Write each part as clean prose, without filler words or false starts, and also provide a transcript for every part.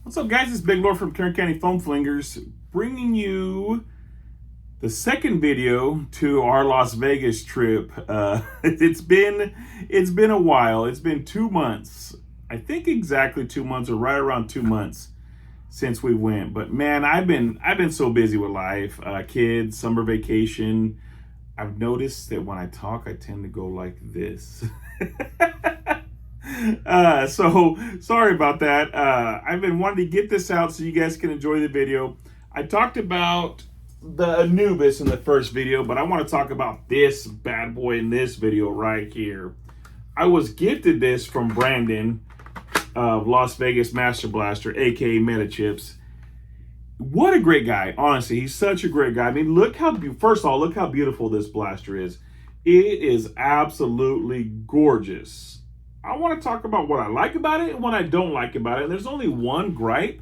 What's up, guys? It's Big Lord from Kern County Foam Flingers, bringing you the second video to our Las Vegas trip. It's been a while. It's been 2 months. I think exactly 2 months, or right around 2 months since we went. But man, I've been so busy with life, kids, summer vacation. I've noticed that when I talk, I tend to go like this. So sorry about that. I've been wanting to get this out so you guys can enjoy the video. I talked about the Anubis in the first video, but I want to talk about this bad boy in this video right here. I was gifted this from Brandon of Las Vegas Master Blaster, aka Metachips. What a great guy. Honestly, he's such a great guy. I mean, first of all, look how beautiful this blaster is. It is absolutely gorgeous. I want to talk about what I like about it and what I don't like about it. And there's only one gripe,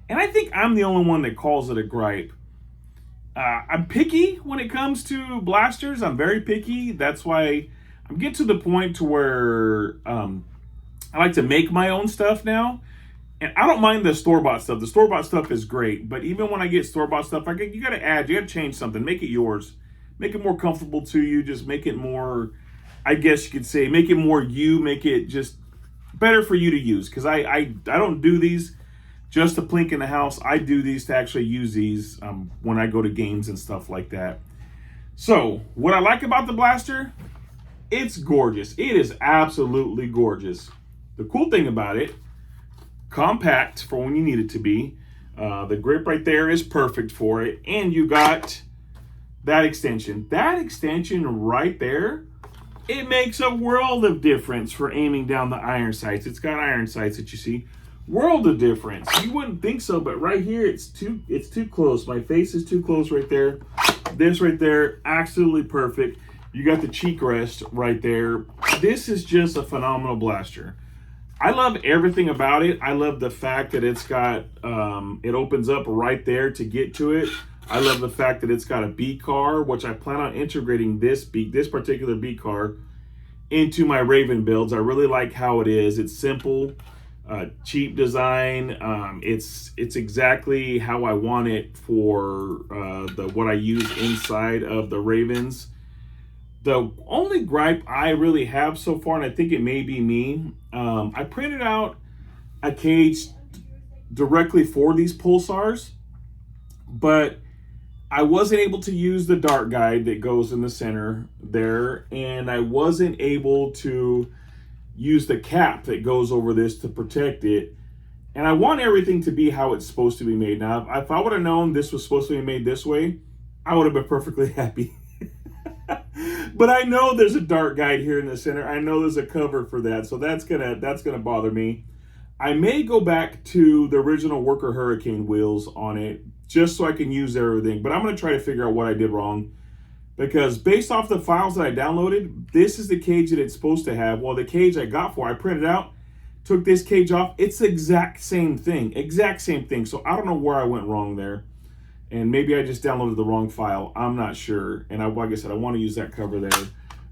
and I think I'm the only one that calls it a gripe. I'm picky when it comes to blasters. I'm very picky. That's why I'm getting to the point to where I like to make my own stuff now. And I don't mind the store-bought stuff. The store-bought stuff is great. But even when I get store-bought stuff, you got to change something. Make it yours. Make it more comfortable to you. Just make it more, I guess you could say, make it more you. Make it just better for you to use. Because I don't do these just to plink in the house. I do these to actually use these when I go to games and stuff like that. So, what I like about the blaster, it's gorgeous. It is absolutely gorgeous. The cool thing about it, compact for when you need it to be. The grip right there is perfect for it. And you got that extension. That extension right there, it makes a world of difference for aiming down the iron sights. It's got iron sights that you see. World of difference. You wouldn't think so, but right here it's too close. My face is too close right there. This right there, absolutely perfect. You got the cheek rest right there. This is just a phenomenal blaster. I love everything about it. I love the fact that it's got, it opens up right there to get to it. I love the fact that it's got a beak car, which I plan on integrating this particular beak car into my Raven builds. I really like how it is. It's simple, cheap design. It's exactly how I want it for what I use inside of the Ravens. The only gripe I really have so far, and I think it may be me, I printed out a cage directly for these pulsars, but I wasn't able to use the dart guide that goes in the center there, and I wasn't able to use the cap that goes over this to protect it. And I want everything to be how it's supposed to be made. Now, if I would have known this was supposed to be made this way, I would have been perfectly happy. But I know there's a dart guide here in the center. I know there's a cover for that, so that's gonna bother me. I may go back to the original Worker Hurricane wheels on it just so I can use everything. But I'm gonna try to figure out what I did wrong, because based off the files that I downloaded, this is the cage that it's supposed to have. Well, the cage I got I printed out, took this cage off. It's the exact same thing. So I don't know where I went wrong there. And maybe I just downloaded the wrong file. I'm not sure. And like I said, I want to use that cover there.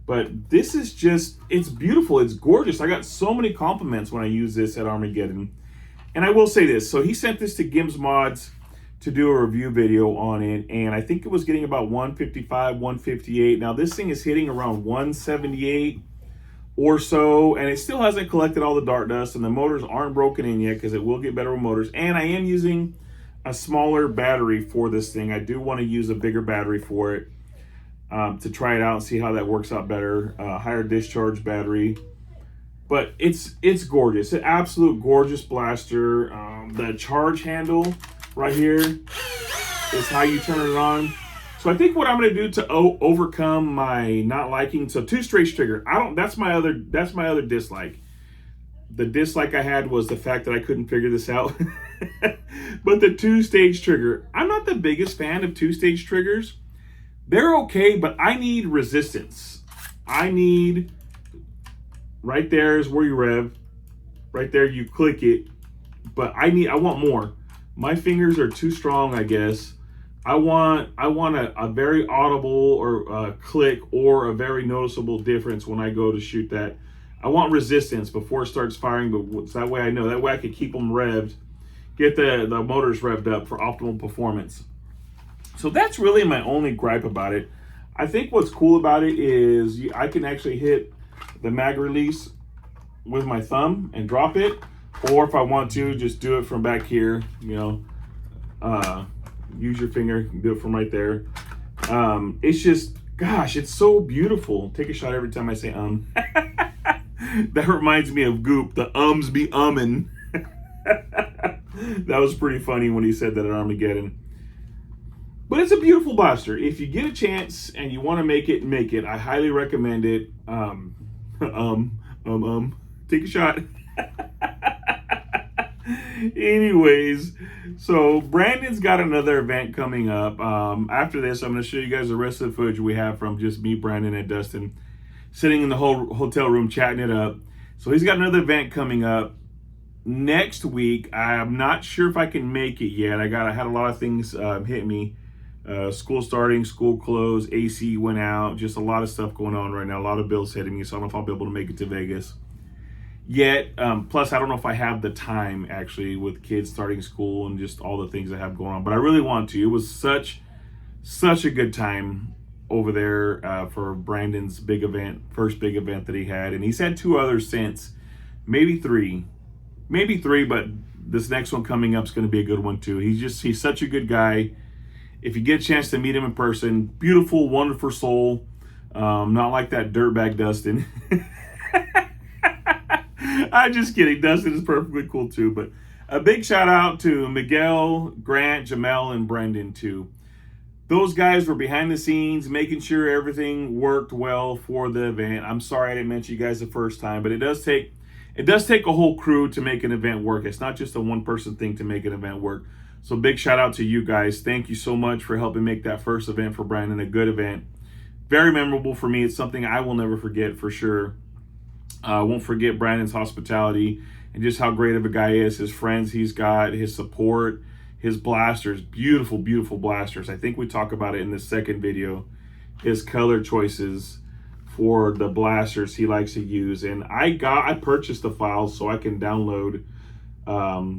But this is just, it's beautiful. It's gorgeous. I got so many compliments when I use this at Armageddon. And I will say this. So he sent this to Gims Mods to do a review video on it. And I think it was getting about 155, 158. Now this thing is hitting around 178 or so. And it still hasn't collected all the dart dust. And the motors aren't broken in yet, because it will get better with motors. And I am using a smaller battery for this thing. I do want to use a bigger battery for it to try it out and see how that works out better. Higher discharge battery. But it's gorgeous. An absolute gorgeous blaster. The charge handle right here is how you turn it on. So I think what I'm going to do to overcome my not liking, so 2-stage trigger. That's my other dislike. The dislike I had was the fact that I couldn't figure this out. But the 2-stage trigger, I'm not the biggest fan of 2-stage triggers. They're okay, but I need resistance. I need, right there is where you rev. Right there, you click it. But I want more. My fingers are too strong, I guess. I want a very audible or click, or a very noticeable difference when I go to shoot that. I want resistance before it starts firing, but that way I know. That way I can keep them revved, get the motors revved up for optimal performance. So that's really my only gripe about it. I think what's cool about it is I can actually hit the mag release with my thumb and drop it, or if I want to, just do it from back here. Use your finger, do it from right there. It's just, gosh, it's so beautiful. Take a shot every time I say That reminds me of Goop. The ums be ummin'. That was pretty funny when he said that at Armageddon. But it's a beautiful blaster. If you get a chance and you want to make it. I highly recommend it. Take a shot. Anyways, so Brandon's got another event coming up. After this, I'm going to show you guys the rest of the footage we have from just me, Brandon, and Dustin sitting in the whole hotel room chatting it up. So he's got another event coming up next week. I'm not sure if I can make it yet. I had a lot of things hit me. School starting, school closed, AC went out, just a lot of stuff going on right now. A lot of bills hitting me, so I don't know if I'll be able to make it to Vegas yet. Plus, I don't know if I have the time actually with kids starting school and just all the things I have going on. But I really want to. It was such a good time over there for Brandon's big event, first big event that he had, and he's had 2 others since, maybe three, but this next one coming up is going to be a good one too. He's such a good guy. If you get a chance to meet him in person, beautiful, wonderful soul. Not like that dirtbag Dustin. I'm just kidding. Dustin is perfectly cool too. But a big shout out to Miguel, Grant, Jamel, and Brendan too. Those guys were behind the scenes, making sure everything worked well for the event. I'm sorry I didn't mention you guys the first time, but it does take a whole crew to make an event work. It's not just a one-person thing to make an event work. So big shout out to you guys. Thank you so much for helping make that first event for Brandon a good event. Very memorable for me. It's something I will never forget for sure. I won't forget Brandon's hospitality and just how great of a guy he is, his friends he's got, his support, his blasters, beautiful, beautiful blasters. I think we talk about it in the second video, his color choices for the blasters he likes to use. And I purchased the files so I can download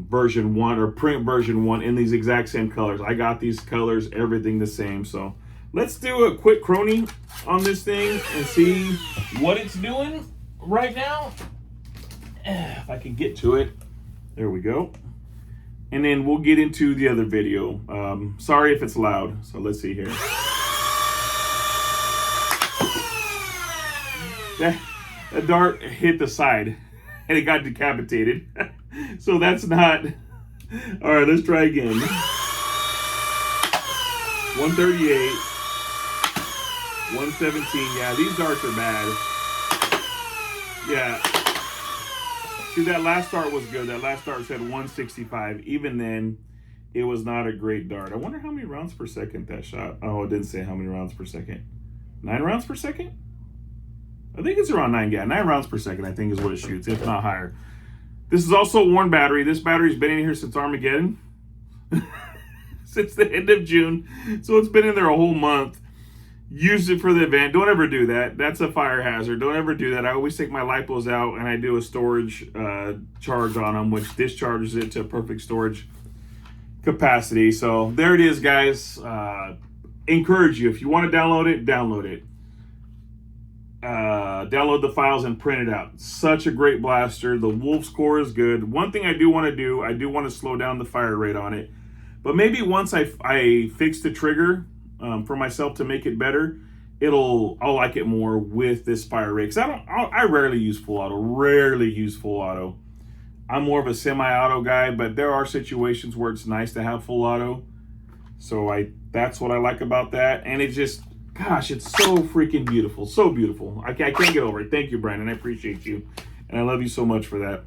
version 1 or print version 1 in these exact same colors. I got these colors, everything the same. So let's do a quick crony on this thing and see what it's doing right now. If I can get to it. There we go. And then we'll get into the other video. Sorry if it's loud. So let's see here. That dart hit the side and it got decapitated. So that's not. All right, let's try again. 138. 117. Yeah, these darts are bad. Yeah. See, that last dart was good. That last dart said 165. Even then, it was not a great dart. I wonder how many rounds per second that shot. Oh, it didn't say how many rounds per second. 9 rounds per second? I think it's around 9. Yeah, 9 rounds per second, I think is what it shoots, if not higher. This is also a worn battery. This battery's been in here since Armageddon. Since the end of June. So it's been in there a whole month. Used it for the event. Don't ever do that. That's a fire hazard. Don't ever do that. I always take my LiPos out and I do a storage charge on them, which discharges it to perfect storage capacity. So there it is, guys. Encourage you. If you want to download it, download it. Download the files and print it out. Such a great blaster. The wolf score is good. One thing I do want to do, I do want to slow down the fire rate on it. But maybe once I fix the trigger for myself to make it better, I'll like it more with this fire rate. Cause I rarely use full auto. I'm more of a semi-auto guy, but there are situations where it's nice to have full auto. So that's what I like about that. And it just, gosh, it's so freaking beautiful. So beautiful. I can't get over it. Thank you, Brandon. I appreciate you. And I love you so much for that.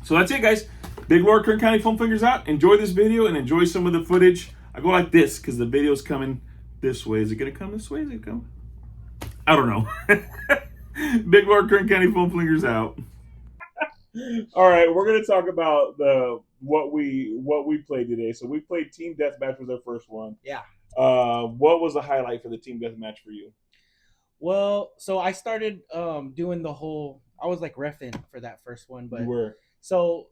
So that's it, guys. Big Lord Kern County Foam Fingers out. Enjoy this video and enjoy some of the footage. I go like this because the video's coming this way. Is it going to come this way? Is it coming? I don't know. Big Lord Kern County Foam Fingers out. All right, we're going to talk about what we played today. So we played Team Deathmatch was our first one. Yeah. What was the highlight for the Team Deathmatch for you? Well, so I started doing the whole. I was like reffing for that first one, but You were. So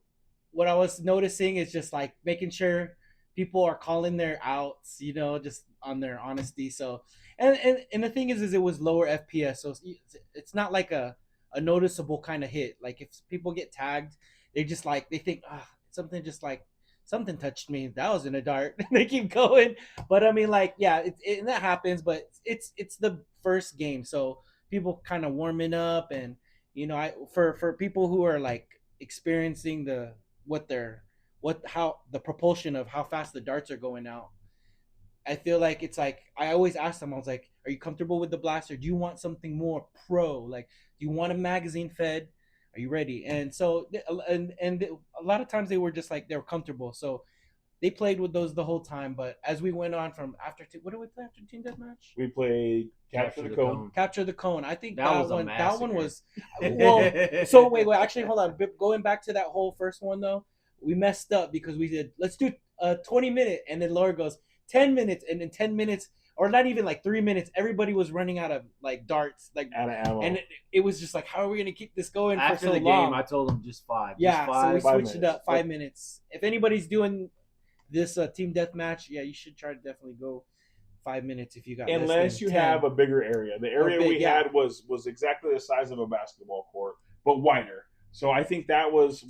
what I was noticing is just like making sure people are calling their outs, just on their honesty. So, and the thing is it was lower FPS, so it's not like a noticeable kind of hit. Like if people get tagged, they just like they think something just like something touched me. That was in a dart. They keep going, but I mean, like, yeah, and that happens. But it's the first game, so people kind of warming up, and I for people who are like experiencing how the propulsion of how fast the darts are going out. I feel like it's like I always ask them. I was like, "Are you comfortable with the blaster? Do you want something more pro? Like, do you want a magazine fed? Are you ready?" And so, and a lot of times they were just like they were comfortable. So they played with those the whole time. But as we went on from what did we play after team deathmatch? We played Capture the Cone. Capture the Cone. I think That was a that one massacre. was well. So wait, actually, hold on. Going back to that whole first one though, we messed up because we did let's do a 20-minute, and then Laura goes 10 minutes, and in 10 minutes, or not even like 3 minutes, everybody was running out of like darts, like Out of ammo. and it was just like, how are we gonna keep this going After for so the long? game, I told them just 5. Yeah, just 5. so we switched it minutes. up 5 minutes. If anybody's doing this team deathmatch, yeah, you should try to definitely go 5 minutes if you got less Unless than you 10. have a bigger area. The area big, we yeah. had was exactly the size of a basketball court, but wider. So I think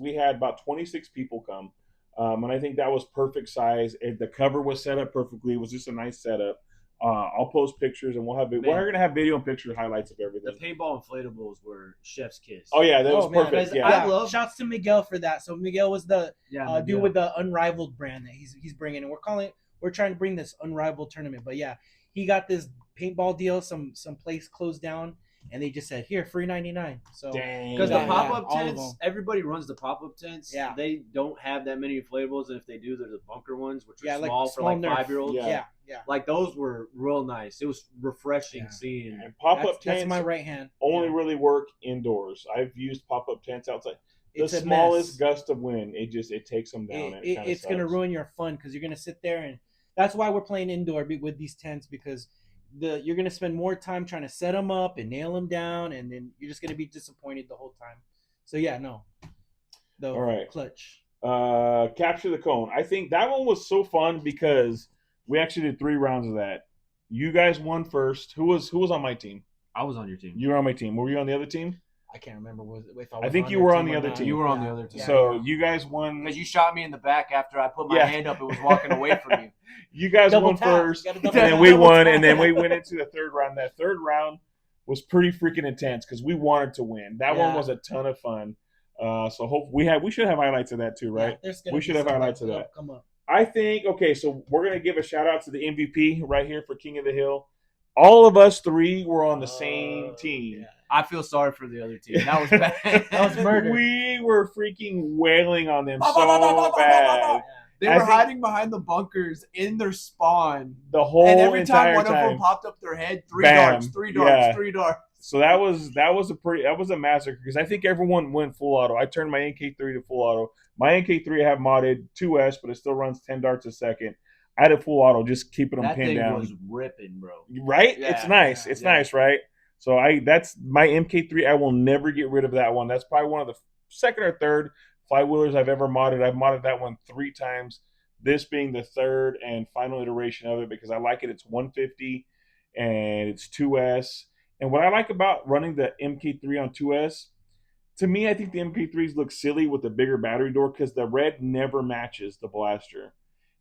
we had about 26 people come. And I think that was perfect size. The cover was set up perfectly. It was just a nice setup. I'll post pictures, and we're going to have video and picture highlights of The everything. paintball inflatables were chef's kiss. Oh yeah, that was man, perfect. guys, Yeah, shouts to Miguel for that. So Miguel was the Yeah, dude with the unrivaled brand that he's bringing, and we're trying to bring this unrivaled tournament. But yeah, he got this paintball deal. Some place closed down, and they just said, here, free 99. So Because Yeah, the pop-up all of tents, them. everybody runs the pop-up tents. Yeah. They don't have that many inflatables, and if they do, they're the bunker ones, which are Yeah, like small for small like Nerf. 5-year-olds. Yeah. Yeah. Like those were real nice. It was refreshing Yeah. seeing. and pop-up That's tents my right hand. only Yeah. really work indoors. I've used pop-up tents outside. The It's a smallest mess. gust of wind, it takes them down. and it kinda It's gonna sucks. ruin your fun because you're gonna sit there, and that's why we're playing indoor with these tents, because you're gonna spend more time trying to set them up and nail them down, and then you're just gonna be disappointed the whole time. So yeah, no. All right. Clutch. Capture the Cone. I think that one was so fun because we actually did 3 rounds of that. You guys won first. Who was on my team? I was on your team. You were on my team. Were you on the other team? I can't remember if I I was think on you your were on team the or other not. team. You were on the other team. So you guys won. Because you shot me in the back after I put my Yeah. hand up and was walking away from you. You guys Double won tap. first, You gotta and double then tap. we Double won, tap. and then we went into the third round. That third round was pretty freaking intense because we wanted to win. That one Yeah. was a ton of fun. So we should have highlights of that too, right? Yeah, there's gonna We be should have some highlights of that'll that. come up. I think, okay, so we're going to give a shout out to the MVP right here for King of the Hill. All of us 3 were on the same team. Yeah. I feel sorry for the other team. That was bad. That was murder. We were freaking wailing on them so bad. They I were think- hiding behind the bunkers in their spawn. The whole And every time entire one of them time. popped up their head, 3 Bam. darts, 3 darts, Yeah. 3 darts. So that was a massacre because I think everyone went full auto. I turned my NK3 to full auto. My NK3 I have modded 2S, but it still runs 10 darts a second. I had a full auto, just keeping them That pinned thing down. was ripping, bro. Right? Yeah, It's nice. yeah, It's yeah. nice, right? So that's my MK3. I will never get rid of that one. That's probably one of the second or third 5-wheelers I've ever modded. I've modded that one 3 times. This being the third and final iteration of it because I like it. It's 150 and it's 2S. And what I like about running the MK3 on 2S, to me, I think the MK3s look silly with the bigger battery door because the red never matches the blaster.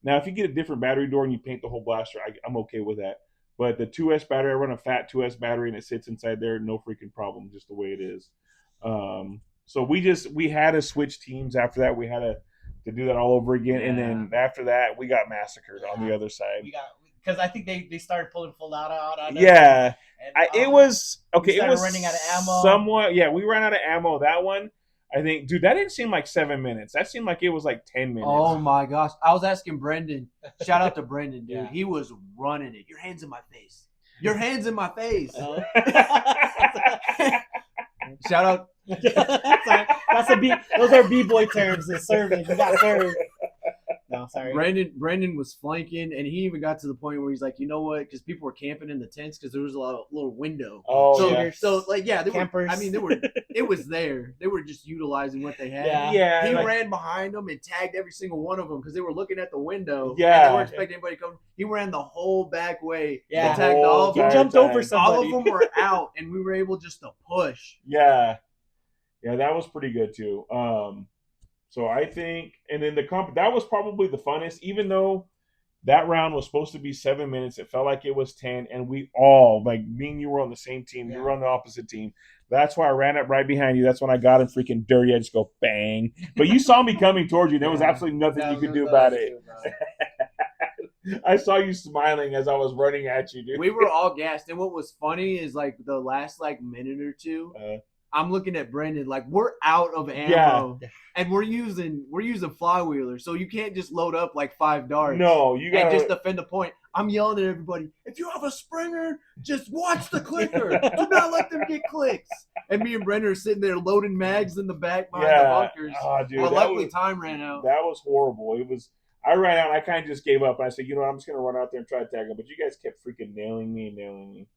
Now, if you get a different battery door and you paint the whole blaster, I'm okay with that. But the 2S battery, I run a fat 2S battery and it sits inside there, no freaking problem, just the way it is. So we had to switch teams after that. We had to do that all over again. And then after that, we got massacred on the other side. We got because I think they started pulling full out on us. Yeah. And, It was okay. we It started was running out of ammo. Somewhat, yeah. We ran out of ammo. That one, I think, dude, that didn't seem like 7 minutes. That seemed like it was like 10 minutes. Oh my gosh. I was asking Brendan. Shout out to Brendan, dude. Yeah. He was running it. Your hands in my face. Your hands in my face. Oh. Shout out. That's a B. Those are B-boy terms. It's serving. You got served. pal. Sorry. Brandon was flanking, and he even got to the point where he's like, you know what? Because people were camping in the tents because there was a little window. Oh, so, yeah. So like, yeah, they Campers. were. I mean, they were. It was there. They were just utilizing what they had. Yeah. Yeah, He like- ran behind them and tagged every single one of them because they were looking at the window. Yeah. And they weren't expecting anybody to come. He ran the whole back way. Yeah. And tagged The all whole of He them. jumped time. over somebody. All of them were out, and we were able just to push. Yeah, that was pretty good too. So I think, and then that was probably the funnest, even though that round was supposed to be 7 minutes. It felt like it was 10, and we all, like me and you, were on the same team. You were on the opposite team. That's why I ran up right behind you. That's when I got him freaking dirty. I just go bang. But you saw me coming towards you. There was absolutely nothing you could do about it. I saw you smiling as I was running at you, dude. We were all gassed, and what was funny is like the last minute or two. I'm looking at Brendan like we're out of ammo, and we're using flywheelers, so you can't just load up like 5 darts. No, you got to just defend the point. I'm yelling at everybody. If you have a Springer, just watch the clicker. Do not let them get clicks. And me and Brendan are sitting there loading mags in the back behind the bunkers. Oh, dude, But luckily, time ran out. That was horrible. I ran out and I kind of just gave up. I said, you know what, I'm just going to run out there and try to tag him. But you guys kept freaking nailing me.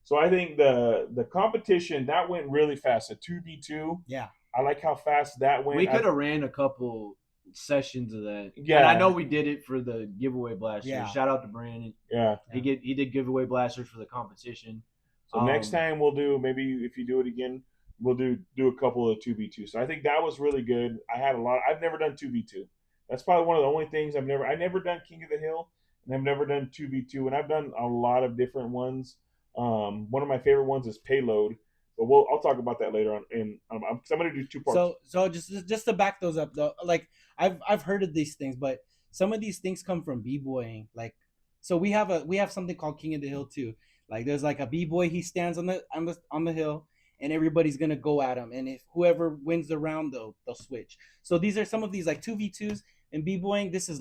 So I think the competition, that went really fast. A 2v2. Yeah. I like how fast that went. We could have ran a couple sessions of that. Yeah. And I know we did it for the giveaway blasters. Yeah. Shout out to Brandon. Yeah. He did giveaway blasters for the competition. So next time we'll do, maybe if you do it again, we'll do a couple of 2v2. So I think that was really good. I've never done 2v2. That's probably one of the only things I've never done King of the Hill, and I've never done 2v2, and I've done a lot of different ones. One of my favorite ones is Payload, but I'll talk about that later on. Because I'm going to do 2 parts. So just to back those up though, like I've heard of these things, but some of these things come from b-boying. Like, so we have something called King of the Hill too. Like there's like a b-boy, he stands on the hill, and everybody's gonna go at him, and if whoever wins the round, they'll switch. So these are some of these like 2v2s. And b-boying, this is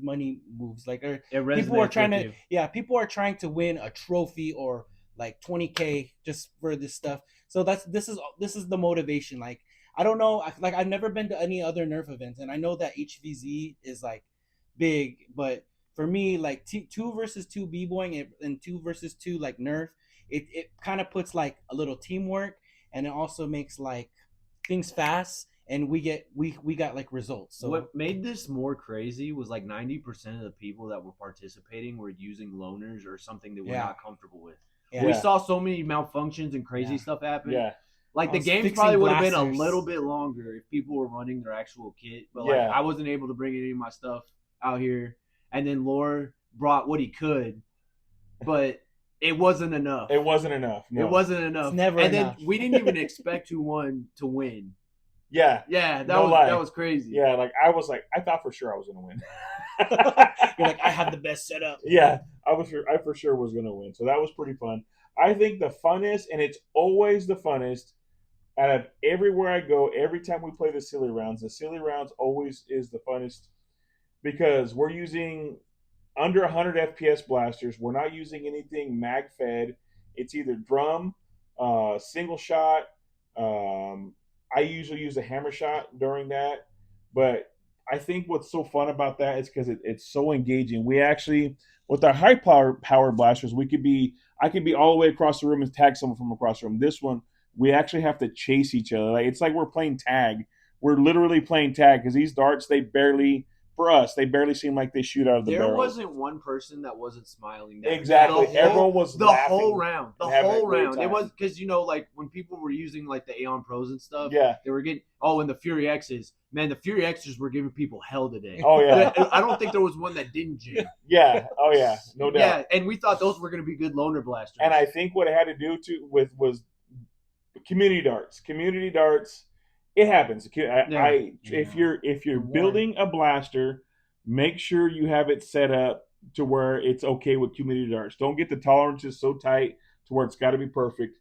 money moves. Like people are trying to win a trophy or like 20K just for this stuff. So this is the motivation. Like I don't know, like I've never been to any other Nerf events, and I know that HVZ is like big, but for me, like 2 versus 2 b-boying and 2 versus 2 like Nerf, it kind of puts like a little teamwork, and it also makes like things fast. And we got like results. So what made this more crazy was like 90% of the people that were participating were using loaners or something that we're not comfortable with. Yeah. We saw so many malfunctions and crazy stuff happen. Yeah. Like the game probably would have been a little bit longer if people were running their actual kit. But like I wasn't able to bring any of my stuff out here. And then Lore brought what he could, but it wasn't enough. It wasn't enough. No. It wasn't enough. It's never enough. Then we didn't even expect who won to win. Yeah. Yeah, that was crazy. Yeah, like I thought for sure I was gonna win. You're like, I have the best setup. Yeah, I for sure was gonna win. So that was pretty fun. I think the funnest, and it's always the funnest, out of everywhere I go, every time we play the silly rounds always is the funnest because we're using under 100 FPS blasters. We're not using anything mag fed. It's either drum, single shot. I usually use a hammer shot during that, but I think what's so fun about that is because it's so engaging. We actually, with our high power blasters, I could be all the way across the room and tag someone from across the room. This one, we actually have to chase each other. Like it's like we're playing tag. We're literally playing tag because these darts, they barely seem like they shoot out of the barrel. There wasn't one person that wasn't smiling. Exactly. Everyone was laughing. Whole round. The whole round. It was because like when people were using like the Aeon Pros and stuff. Yeah. They were getting and the Fury X's. Man, the Fury X's were giving people hell today. Oh yeah. I don't think there was one that didn't jam. Yeah. Oh yeah. No doubt. Yeah, and we thought those were going to be good loaner blasters. And I think what it had to do was community darts. Community darts. It happens. If you're building a blaster, make sure you have it set up to where it's okay with community darts. Don't get the tolerances so tight to where it's got to be perfect.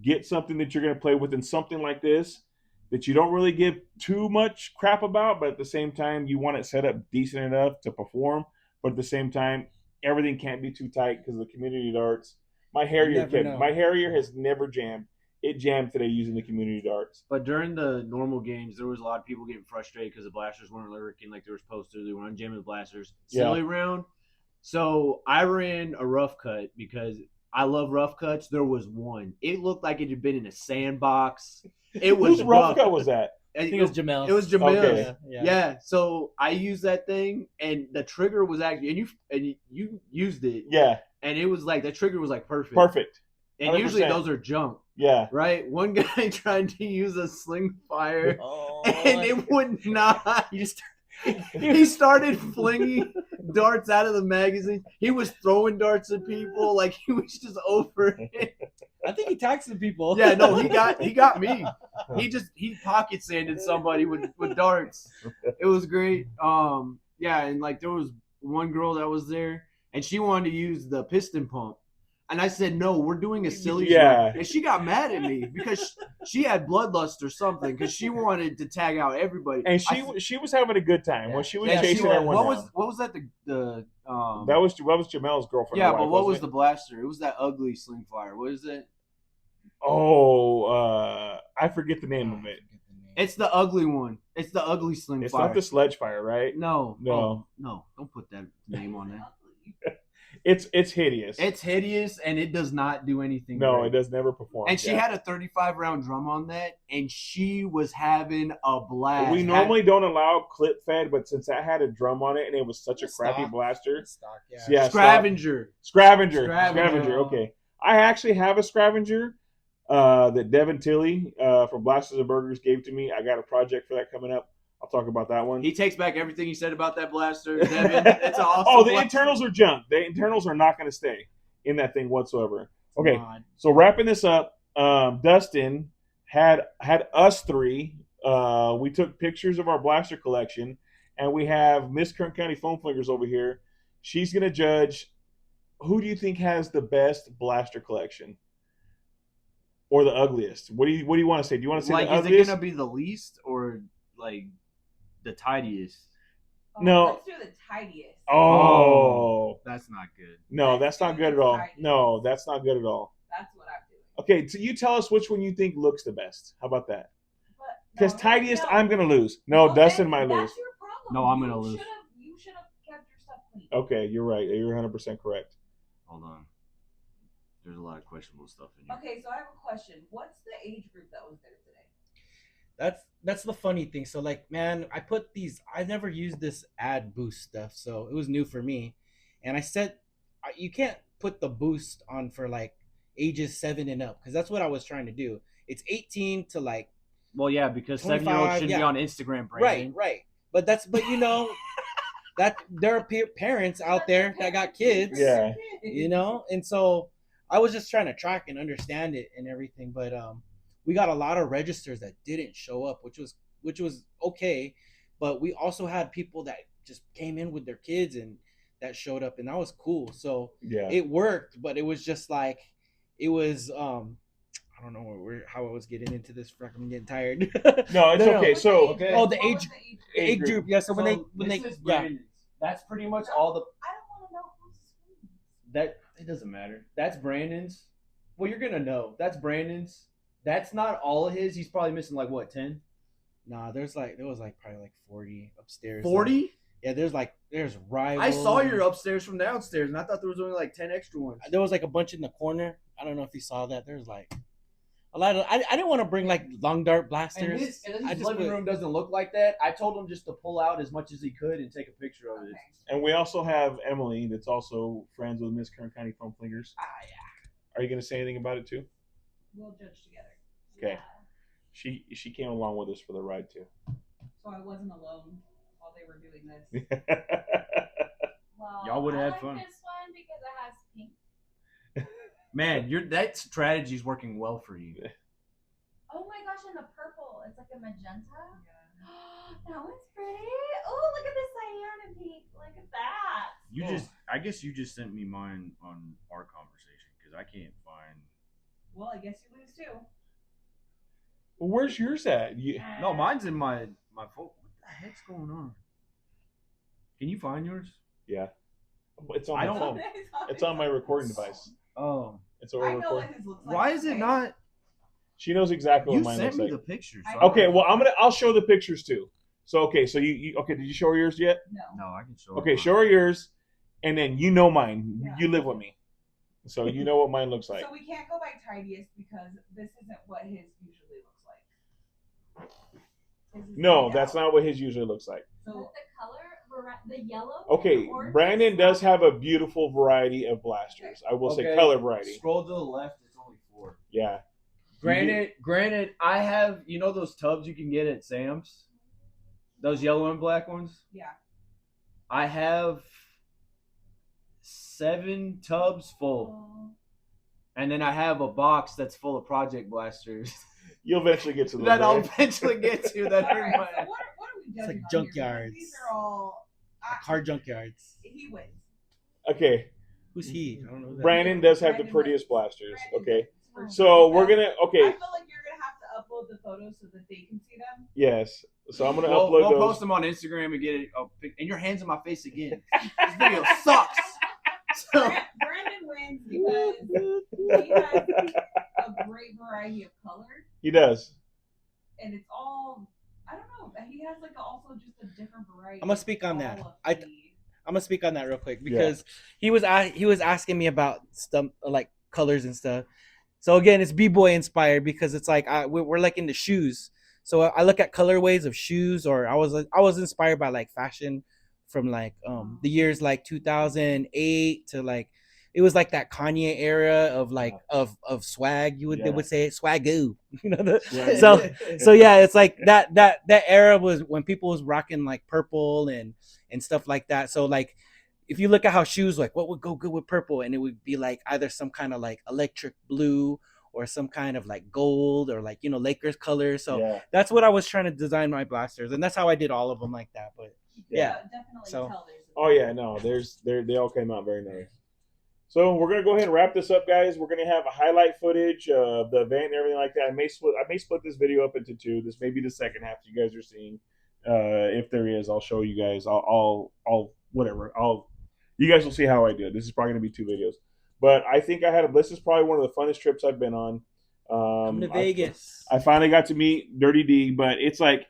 Get something that you're going to play with, and something like this that you don't really give too much crap about, but at the same time you want it set up decent enough to perform. But at the same time, everything can't be too tight because the community darts. My Harrier has never jammed it jammed today using the community darts. But during the normal games, there was a lot of people getting frustrated because the blasters weren't working like they were supposed to. They were unjamming the blasters. Silly round. So I ran a rough cut because I love rough cuts. There was one. It looked like it had been in a sandbox. It was Whose rough cut was that? I think it was Jamel. It was Jamel. Okay. Yeah. So I used that thing, and the trigger was actually, and you used it. Yeah. And it was like the trigger was like perfect. Perfect. 100%. And usually those are junk. Yeah. Right? One guy tried to use a sling fire, and it would not. He started flinging darts out of the magazine. He was throwing darts at people like he was just over it. I think he tagged some people. Yeah, no, he got me. He pocket sanded somebody with darts. It was great. Yeah, and like there was one girl that was there, and she wanted to use the piston pump. And I said, no, we're doing a silly round. And she got mad at me because she had bloodlust or something because she wanted to tag out everybody. And she was having a good time when she was chasing everyone down. What was that? That was Jamel's girlfriend. Yeah, but what was the blaster? It was that ugly sling fire. What is it? Oh, I forget the name of it. It's the ugly one. It's the ugly sling fire. It's not the sledge fire, right? No. No. Don't put that name on there. It's hideous. It's hideous, and it does not do anything. No, great. It does never perform. And she had a 35-round drum on that, and she was having a blast. We normally don't allow clip fed, but since that had a drum on it, and it was such a crappy blaster. Scavenger. Okay. I actually have a Scavenger that Devin Tilley from Blasters and Burgers gave to me. I got a project for that coming up. I'll talk about that one. He takes back everything he said about that blaster. Devin, it's awesome. Oh, the internals are junk. The internals are not going to stay in that thing whatsoever. Okay, so wrapping this up, Dustin had us three. We took pictures of our blaster collection, and we have Miss Kern County Foam Flingers over here. She's going to judge who do you think has the best blaster collection or the ugliest. What do you want to say? Do you want to say the ugliest? Is it going to be the least or like the tidiest? No. Let's do the tidiest. Oh. That's not good. No, that's not good at all. No, that's not good at all. That's what I'm doing. Okay, so you tell us which one you think looks the best. How about that? Because tidiest, I'm going to lose. No, Dustin might lose. That's your problem. No, I'm going to lose. You should have kept your stuff clean. Okay, you're right. You're 100% correct. Hold on. There's a lot of questionable stuff in here. Okay, so I have a question. What's the age group that was there today? That's the funny thing. So like, man, I never used this ad boost stuff, so it was new for me. And I said, you can't put the boost on for like ages 7 and up, because that's what I was trying to do. It's 18 to like. Well, yeah, because 7-year-olds shouldn't be on Instagram, Brandon. Right. But you know, that there are parents out there that got kids. Yeah. You know, and so I was just trying to track and understand it and everything, but we got a lot of registers that didn't show up, which was okay, but we also had people that just came in with their kids and that showed up, and that was cool. So yeah, it worked, but it was just like it was I don't know how I was getting into this. I'm getting tired. No, it's okay. So okay. Oh, the age group. Yeah. So when they that's pretty much all the. I don't want to know who's That it doesn't matter. That's Brandon's. Well, you're gonna know. That's Brandon's. That's not all of his. He's probably missing like what, 10? Nah, there was probably like 40 upstairs. 40? Yeah, there's rivals. I saw your upstairs from downstairs, and I thought there was only like 10 extra ones. There was like a bunch in the corner. I don't know if you saw that. There's like a lot of. I didn't want to bring like long dart blasters. And his living room doesn't look like that. I told him just to pull out as much as he could and take a picture of it. And we also have Emily, that's also friends with Miss Kern County Foam Flingers. yeah. Are you going to say anything about it too? We'll judge together. Okay. Yeah. She came along with us for the ride too. So I wasn't alone while they were doing this. Well, Y'all would have had I fun. like this one because it has pink. Man, that strategy is working well for you. Oh my gosh, and the purple. It's like a magenta. Yeah. That one's pretty. Oh, look at this cyan and pink. Look at that. I guess you just sent me mine on our conversation because I can't find. Well, I guess you lose too. Well, where's yours at? No, mine's in my phone. What the heck's going on? Can you find yours? Yeah. It's on my phone. It's on my recording device. Oh. It's a I know recording. what his looks like. Why is it not? She knows exactly You what mine sent looks me like. the pictures. So Okay, well I'll show the pictures too. So okay, so you okay? Did you show her yours yet? No, I can show. Okay, show her yours, and then you know mine. Yeah. You live with me, so you know what mine looks like. So we can't go by tidiest because this isn't what his usually looks like. His is No, laid that's out. not what his usually looks like. But So the color, the yellow. Okay, and orange Brandon is does not- have a beautiful variety of blasters. I will say color variety. Scroll to the left. It's only 4. Yeah. Granted, I have those tubs you can get at Sam's, those yellow and black ones. yeah. I have 7 tubs full, Oh. and then I have a box that's full of project blasters You'll eventually get to those. that I'll right? eventually get to. That All are right. my- So what are we It's like judging on here? junkyards. These are all Car junkyards. He wins. Okay, Who's he? I don't know. Who that Brandon does have the Brandon prettiest wins. blasters. Brandon Okay, wins. so we're gonna. I Okay, feel like you're gonna have to upload the photos so that they can see them. yes. So I'm gonna We'll upload those. post them on Instagram and get it. And your hands in my face again. This video sucks. So, Brandon wins because he has a great variety of colors, He does. and it's all I don't know. He has like also just a different variety. I'm gonna speak on of that. all of I- the- I'm gonna speak on that real quick because he was asking me about stuff like colors and stuff. So again, it's b-boy inspired because it's like we're like into shoes. So I look at colorways of shoes, or I was inspired by like fashion from like the years like 2008 to like it was like that Kanye era of like of swag. They would say swagoo. So yeah, it's like that era was when people was rocking like purple and stuff like that. So like if you look at how shoes, like what would go good with purple, and it would be like either some kind of like electric blue or some kind of like gold or like Lakers colors. So that's what I was trying to design my blasters, and that's how I did all of them like that. But yeah. Definitely So- tell there's. Oh yeah, no, they all came out very nice. So we're gonna go ahead and wrap this up, guys. We're gonna have a highlight footage of the event and everything like that. I may split this video up into 2. This may be the second half you guys are seeing. If there is, I'll show you guys. I'll whatever. You guys will see how I do it. This is probably gonna be 2 videos. But I think this is probably one of the funnest trips I've been on. Come to Vegas. I finally got to meet Dirty D, but it's like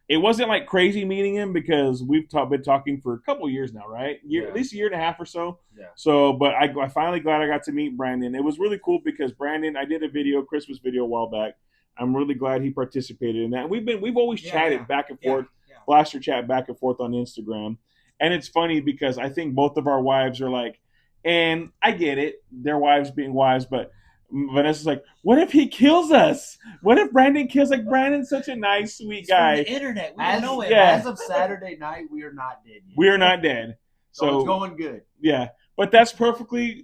it wasn't like crazy meeting him because we've been talking for a couple years now, right? At least a year and a half or so. Yeah. So, but I finally glad I got to meet Brandon. It was really cool because Brandon, I did a Christmas video a while back. I'm really glad he participated in that. We've always chatted back and forth, blaster chat back and forth on Instagram, and it's funny because I think both of our wives are like, and I get it, their wives being wives, but Vanessa's like, what if he kills us? What if Brandon kills? Like, Brandon's such a nice, sweet guy. From the internet, we as, know it. Yeah. as of Saturday night, we are not dead yet. We are not dead. So it's going good. Yeah, but that's perfectly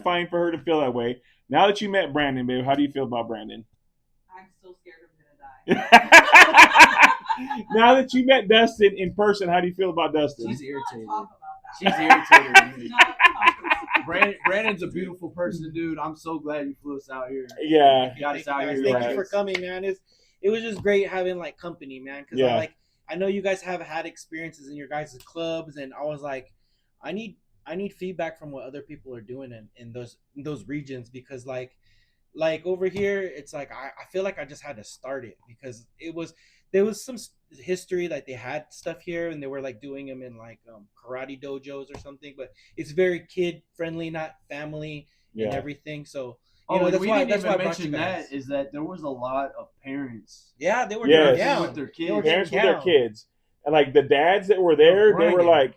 fine for her to feel that way. Now that you met Brandon, babe, how do you feel about Brandon? I'm still scared I'm gonna die. Now that you met Dustin in person, how do you feel about Dustin? She's Let's irritated. not talk about that. She's irritated with Let's me. not talk about that. Brandon's a beautiful person, dude. I'm so glad you flew us out here. Yeah, Got us out here. Thank right. you for coming, man. It was just great having like company, man. Because Yeah. I know you guys have had experiences in your guys' clubs, and I was like, I need feedback from what other people are doing in those regions, because like over here, it's like I feel like I just had to start it because there was some history, like they had stuff here and they were like doing them in like karate dojos or something, but it's very kid friendly, not family and everything. So that's we why didn't I even brought you mention guys. that is that there was a lot of parents. Yeah, they were Yes. down with their kids. They were parents with down. their kids, and like the dads that were there, they were Bringing. like,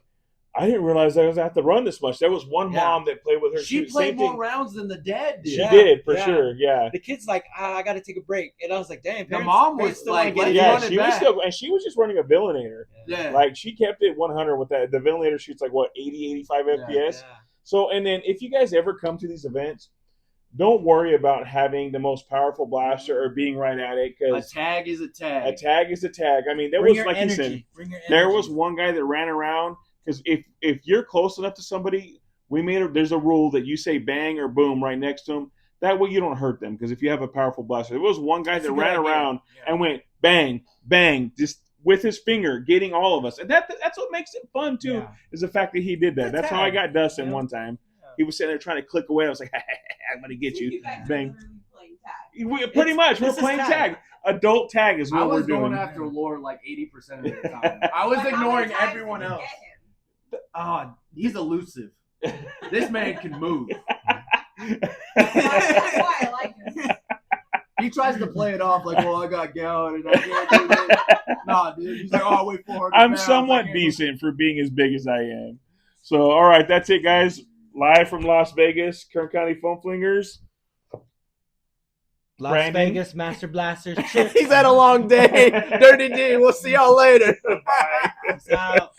I didn't realize I was have to run this much. There was one Yeah. mom that played with her. She Same played more thing. rounds than the dad did. She Yeah. did for Yeah. sure. Yeah. The kid's like, I got to take a break, and I was like, damn. The mom was still like, wanna get let's it Yeah, run in. it she was back. still, and she was just running a Villainator. Yeah. Like she kept it 100 with that. The Villainator shoots like what 80, 85 FPS. Yeah. So, and then if you guys ever come to these events, don't worry about having the most powerful blaster or being right at it, A because tag is a tag. a tag is a tag. I mean, there Bring was your like energy. you said, Bring your there energy. was one guy that ran around because if you're close enough to somebody, there's a rule that you say bang or boom right next to them. That way you don't hurt them, because if you have a powerful blaster, there was one guy That's that a good ran idea. around Yeah. and went bang, bang, just with his finger, getting all of us. And that's what makes it fun too, Yeah. is the fact that he did that. It's a That's how I tag, got Dustin you know? one time. Yeah. He was sitting there trying to click away. I was like, I'm gonna get you. guys are Bang. literally playing tag. Pretty much, we're this is playing tag. tag. Adult tag is I what we're was going doing. after Lore like 80% of the time. I was But how ignoring many times everyone did you else. get him? Oh, he's elusive. This man can move. That's why I like him. He tries to play it off like, well, I got gout and I can't do this. Nah, dude. He's like, oh, I weigh 400 I'm pounds. somewhat decent for being as big as I am. So, all right, that's it, guys. Live from Las Vegas, Kern County Foam Flingers. Las Brandon? Vegas Master Blasters. He's had a long day. Dirty D. We'll see y'all later. Bye. Peace out.